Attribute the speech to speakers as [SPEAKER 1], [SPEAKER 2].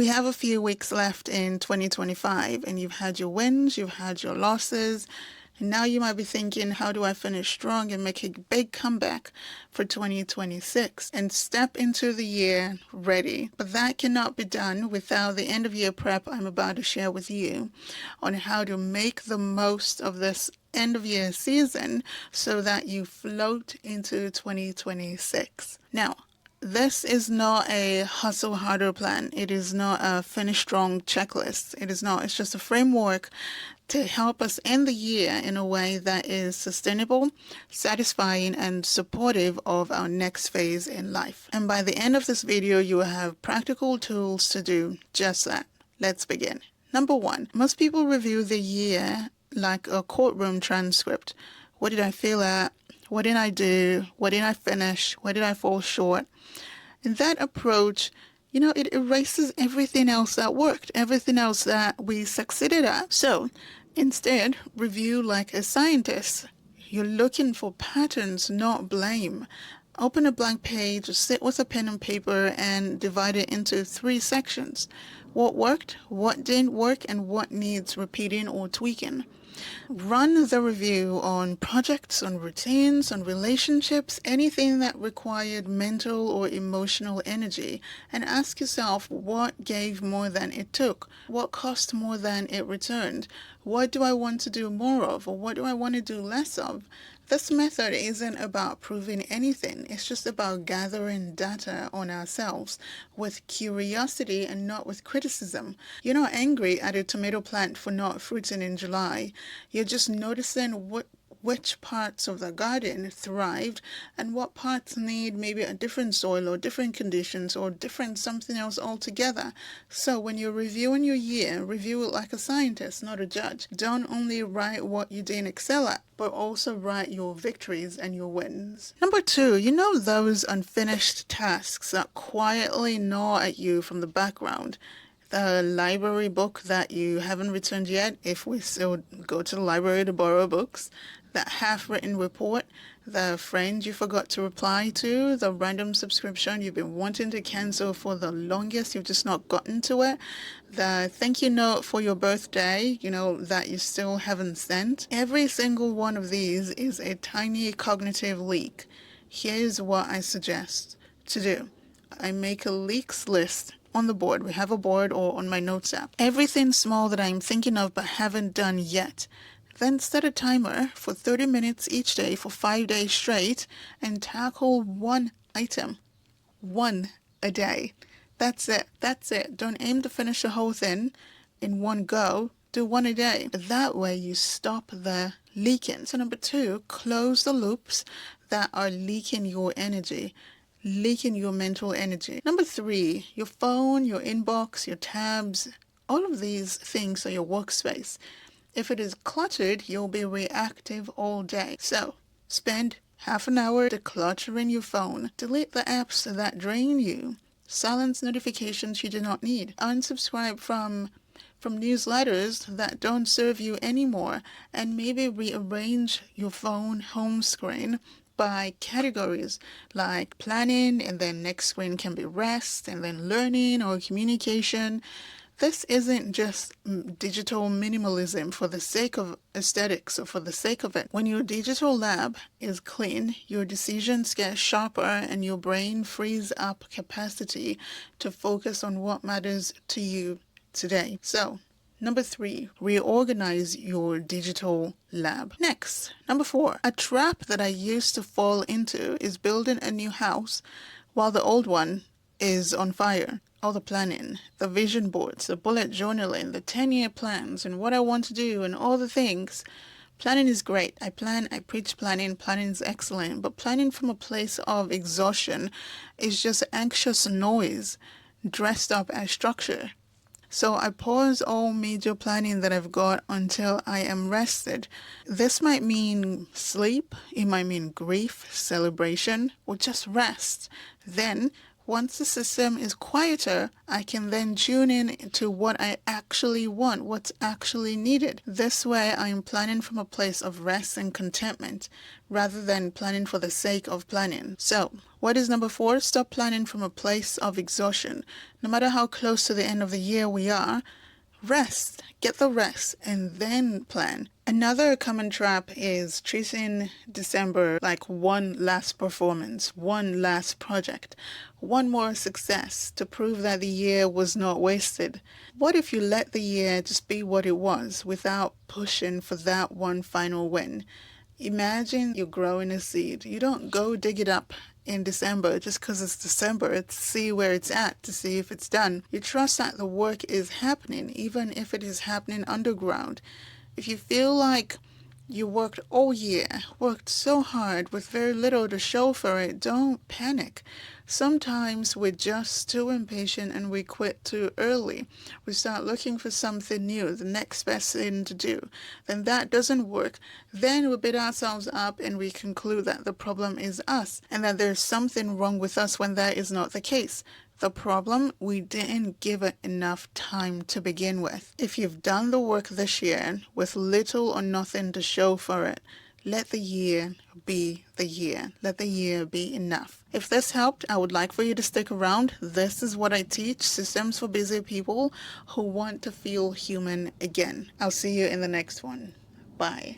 [SPEAKER 1] We have a few weeks left in 2025, and you've had your wins, you've had your losses, and now you might be thinking, how do I finish strong and make a big comeback for 2026 and step into the year ready? But that cannot be done without the end of year prep I'm about to share with you on how to make the most of this end of year season so that you float into 2026. Now, this is not a hustle harder plan. It is not a finish strong checklist. It is not. It's just a framework to help us end the year in a way that is sustainable, satisfying, and supportive of our next phase in life. And by the end of this video, you will have practical tools to do just that. Let's begin. Number one, most people review the year like a courtroom transcript. What did I fail at? What did I do? What did I finish? Where did I fall short? And that approach, it erases everything else that worked, everything else that we succeeded at. So instead, review like a scientist. You're looking for patterns, not blame. Open a blank page, sit with a pen and paper, and divide it into 3 sections. What worked, what didn't work, and what needs repeating or tweaking. Run the review on projects, on routines, on relationships, anything that required mental or emotional energy, and ask yourself what gave more than it took, what cost more than it returned, what do I want to do more of, or what do I want to do less of. This method isn't about proving anything. It's just about gathering data on ourselves with curiosity and not with criticism. You're not angry at a tomato plant for not fruiting in July. You're just noticing which parts of the garden thrived and what parts need maybe a different soil or different conditions or different something else altogether. So when you're reviewing your year, review it like a scientist, not a judge. Don't only write what you didn't excel at, but also write your victories and your wins. Number 2, those unfinished tasks that quietly gnaw at you from the background. The library book that you haven't returned yet, if we still go to the library to borrow books, that half-written report, the friend you forgot to reply to, the random subscription you've been wanting to cancel for the longest, you've just not gotten to it, the thank you note for your birthday, that you still haven't sent. Every single one of these is a tiny cognitive leak. Here's what I suggest to do. I make a leaks list on the board. We have a board or on my notes app. Everything small that I'm thinking of but haven't done yet. Then set a timer for 30 minutes each day for 5 days straight and tackle one item. One a day. That's it. Don't aim to finish the whole thing in one go. Do one a day. That way you stop the leaking. So number 2, close the loops that are leaking your energy. Leaking your mental energy. Number 3, your phone, your inbox, your tabs, all of these things are your workspace. If it is cluttered, you'll be reactive all day. So spend half an hour decluttering your phone. Delete the apps that drain you. Silence notifications you do not need. Unsubscribe from newsletters that don't serve you anymore, and maybe rearrange your phone home screen by categories like planning, and then next screen can be rest, and then learning or communication. This isn't just digital minimalism for the sake of aesthetics or for the sake of it. When your digital lab is clean, your decisions get sharper and your brain frees up capacity to focus on what matters to you today. So, number 3, reorganize your digital lab. Next, number 4, a trap that I used to fall into is building a new house while the old one is on fire. All the planning, the vision boards, the bullet journaling, the 10-year plans, and what I want to do, and all the things. Planning is great. I preach planning. Planning is excellent. But planning from a place of exhaustion is just anxious noise dressed up as structure. So I pause all major planning that I've got until I am rested. This might mean sleep, it might mean grief, celebration, or just rest. Then Once the system is quieter, I can then tune in to what I actually want, what's actually needed. This way, I'm planning from a place of rest and contentment rather than planning for the sake of planning. So, what is number 4? Stop planning from a place of exhaustion. No matter how close to the end of the year we are, rest, get the rest, and then plan. Another common trap is treating December like one last performance, one last project, one more success to prove that the year was not wasted. What if you let the year just be what it was without pushing for that one final win? Imagine you're growing a seed. You don't go dig it up in December just because it's December. It's to see where it's at, to see if it's done. You trust that the work is happening, even if it is happening underground. If you feel like you worked all year, worked so hard with very little to show for it, don't panic. Sometimes we're just too impatient and we quit too early. We start looking for something new, the next best thing to do. Then that doesn't work. Then we beat ourselves up and we conclude that the problem is us and that there's something wrong with us when that is not the case. The problem, we didn't give it enough time to begin with. If you've done the work this year with little or nothing to show for it, let the year be the year. Let the year be enough. If this helped, I would like for you to stick around. This is what I teach, systems for busy people who want to feel human again. I'll see you in the next one. Bye.